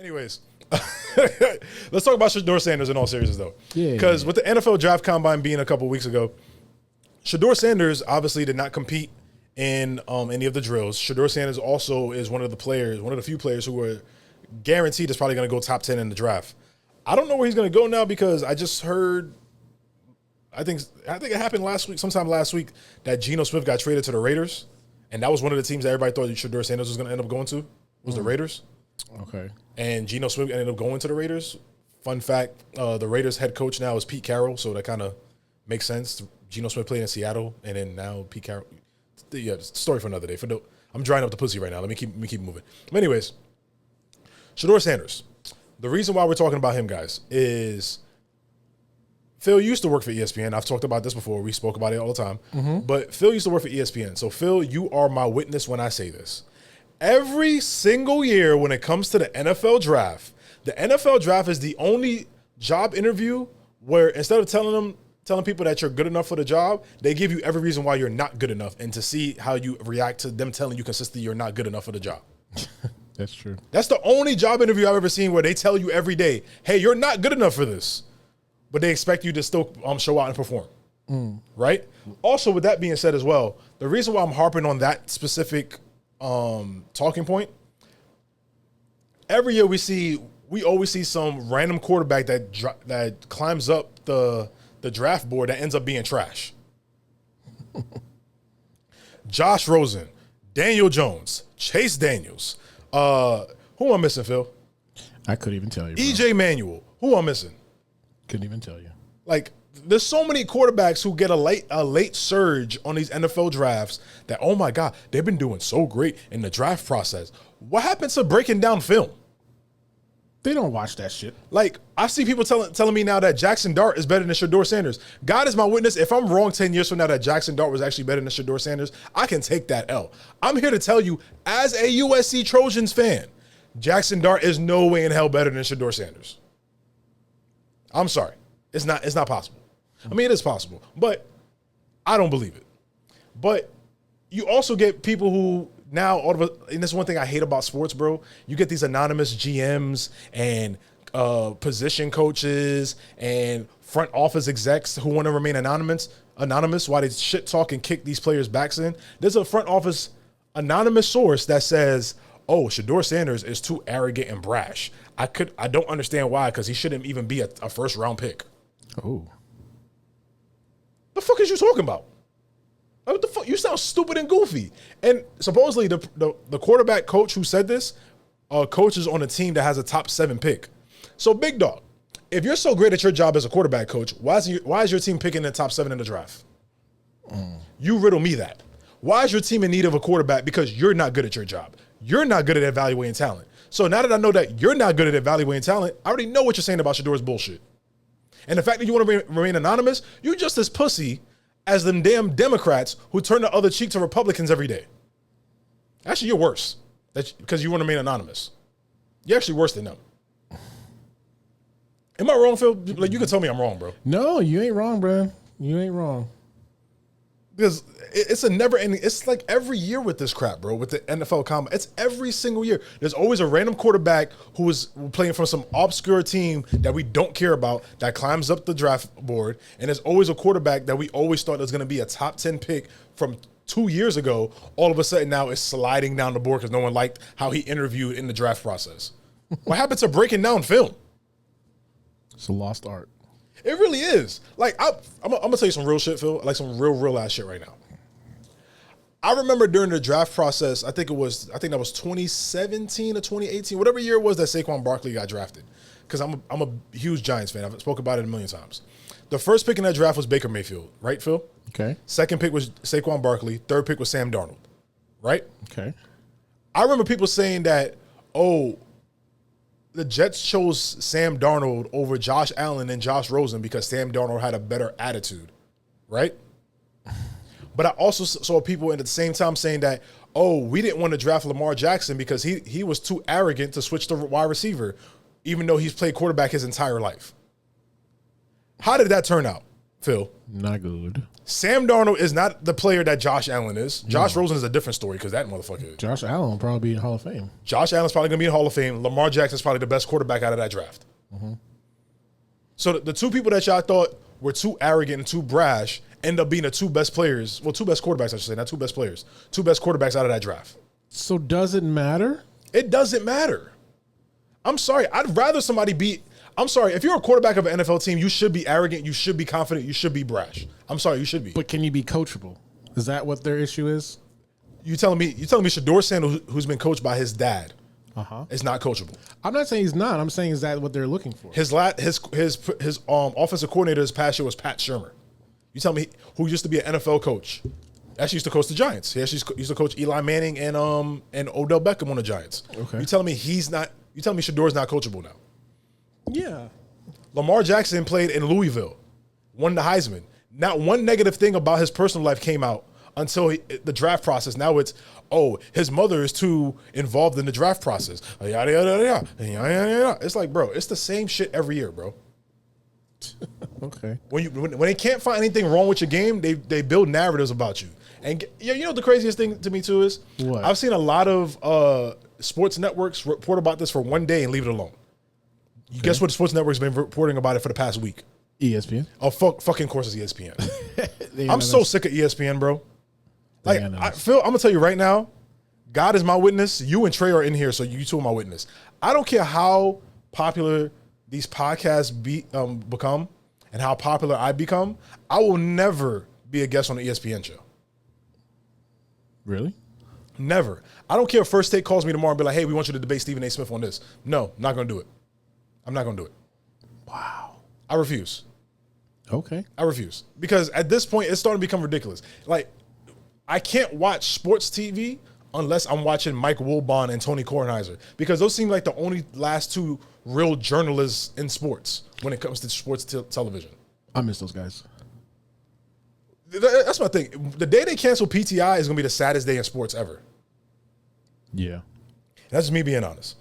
Anyways, let's talk about Shedeur Sanders in all seriousness, though. Yeah. Because with the NFL Draft Combine being a couple weeks ago, Shedeur Sanders obviously did not compete in any of the drills. Shedeur Sanders also is one of the few players who are guaranteed is probably going to go top 10 in the draft. I don't know where he's going to go now because I just heard, I think it happened sometime last week, that Geno Smith got traded to the Raiders, and that was one of the teams that everybody thought Shedeur Sanders was going to end up going to, was the Raiders. Okay. And Geno Smith ended up going to the Raiders. Fun fact, the Raiders head coach now is Pete Carroll, so that kind of makes sense. Geno Smith played in Seattle, and then now Pete Carroll. Yeah, story for another day. I'm drying up the pussy right now. Let me keep moving. But anyways, Shedeur Sanders. The reason why we're talking about him, guys, is Phil used to work for ESPN. I've talked about this before. We spoke about it all the time. Mm-hmm. But Phil used to work for ESPN. So, Phil, you are my witness when I say this. Every single year when it comes to the NFL draft is the only job interview where instead of telling people that you're good enough for the job, they give you every reason why you're not good enough and to see how you react to them telling you consistently you're not good enough for the job. That's true. That's the only job interview I've ever seen where they tell you every day, hey, you're not good enough for this, but they expect you to still show out and perform, right? Also, with that being said as well, the reason why I'm harping on that specific talking point, every year we always see some random quarterback that climbs up the draft board that ends up being trash. Josh Rosen, Daniel Jones, Chase Daniels. Who am I missing, Phil? I couldn't even tell you, bro. EJ Manuel. Who am I missing? Couldn't even tell you. Like, there's so many quarterbacks who get a late surge on these NFL drafts that, oh my God, they've been doing so great in the draft process. What happens to breaking down film? They don't watch that shit. Like, I see people telling me now that Jackson Dart is better than Shedeur Sanders. God is my witness. If I'm wrong 10 years from now that Jackson Dart was actually better than Shedeur Sanders, I can take that L. I'm here to tell you, as a USC Trojans fan, Jackson Dart is no way in hell better than Shedeur Sanders. I'm sorry. It's not possible. I mean, it is possible, but I don't believe it. But you also get people who now, and this is one thing I hate about sports, bro. You get these anonymous GMs and position coaches and front office execs who want to remain anonymous while they shit talk and kick these players' backs in. There's a front office anonymous source that says, oh, Shedeur Sanders is too arrogant and brash. I don't understand why, because he shouldn't even be a first round pick. Oh. The fuck is you talking about? Like, what the fuck? You sound stupid and goofy. And supposedly the quarterback coach who said this, coaches on a team that has a top 7 pick. So, big dog, if you're so great at your job as a quarterback coach, why is your team picking the top 7 in the draft? You riddle me that. Why is your team in need of a quarterback? Because you're not good at your job. You're not good at evaluating talent. So now that I know that you're not good at evaluating talent, I already know what you're saying about Shedeur's bullshit. And the fact that you want to remain anonymous, you're just as pussy as them damn Democrats who turn the other cheek to Republicans every day. Actually, you're worse because you want to remain anonymous. You're actually worse than them. Am I wrong, Phil? Like, you can tell me I'm wrong, bro. No, you ain't wrong, bro. You ain't wrong. Because it's a never ending. It's like every year with this crap, bro, with the NFL Combine. It's every single year. There's always a random quarterback who is playing for some obscure team that we don't care about that climbs up the draft board. And there's always a quarterback that we always thought was going to be a top 10 pick from 2 years ago. All of a sudden now is sliding down the board because no one liked how he interviewed in the draft process. What happened to breaking down film? It's a lost art. It really is. Like, I'm gonna tell you some real shit, Phil. Like some real ass shit right now. I remember during the draft process, I think that was 2017 or 2018, whatever year it was that Saquon Barkley got drafted. Because I'm a huge Giants fan. I've spoken about it a million times. The first pick in that draft was Baker Mayfield, right, Phil? Okay. Second pick was Saquon Barkley. Third pick was Sam Darnold, right? Okay. I remember people saying that, oh, the Jets chose Sam Darnold over Josh Allen and Josh Rosen because Sam Darnold had a better attitude, right? But I also saw people at the same time saying that, oh, we didn't want to draft Lamar Jackson because he was too arrogant to switch to wide receiver, even though he's played quarterback his entire life. How did that turn out, Phil. Not good. Sam Darnold is not the player that Josh Allen is. Josh Rosen is a different story because that motherfucker. Josh Allen will probably be in Hall of Fame. Josh Allen's probably going to be in Hall of Fame. Lamar Jackson's probably the best quarterback out of that draft. So the two people that y'all thought were too arrogant and too brash end up being the two best players. Well, two best quarterbacks, I should say, not two best players. Two best quarterbacks out of that draft. So does it matter? It doesn't matter. I'm sorry. I'd rather somebody be. I'm sorry. If you're a quarterback of an NFL team, you should be arrogant. You should be confident. You should be brash. I'm sorry. You should be. But can you be coachable? Is that what their issue is? You telling me Shador Sanders, who's been coached by his dad, is not coachable? I'm not saying he's not. I'm saying is that what they're looking for? His offensive coordinator this past year was Pat Shurmur. You tell me who used to be an NFL coach. Actually used to coach the Giants. He actually used to coach Eli Manning and Odell Beckham on the Giants. Okay. You telling me he's not? You telling me Shador's not coachable now? Yeah. Lamar Jackson played in Louisville, won the Heisman. Not one negative thing about his personal life came out until the draft process. Now it's, his mother is too involved in the draft process. Yada, yada, yada, yada, yada. It's like, bro, it's the same shit every year, bro. Okay. When they can't find anything wrong with your game, they build narratives about you. And you know what the craziest thing to me too is? What? I've seen a lot of sports networks report about this for one day and leave it alone. You guess what the sports network's been reporting about it for the past week? ESPN. Oh, fucking course it's ESPN. I'm so sick of ESPN, bro. Like, Phil, I'm gonna tell you right now, God is my witness. You and Trey are in here, so you two are my witness. I don't care how popular these podcasts become and how popular I become. I will never be a guest on the ESPN show. Really? Never. I don't care if First Take calls me tomorrow and be like, hey, we want you to debate Stephen A. Smith on this. No, not gonna do it. I'm not gonna do it. Wow. I refuse. Okay. I refuse. Because at this point, it's starting to become ridiculous. Like, I can't watch sports TV unless I'm watching Mike Wilbon and Tony Kornheiser, because those seem like the only last two real journalists in sports when it comes to sports television. I miss those guys. That's my thing. The day they cancel PTI is going to be the saddest day in sports ever. Yeah. That's just me being honest.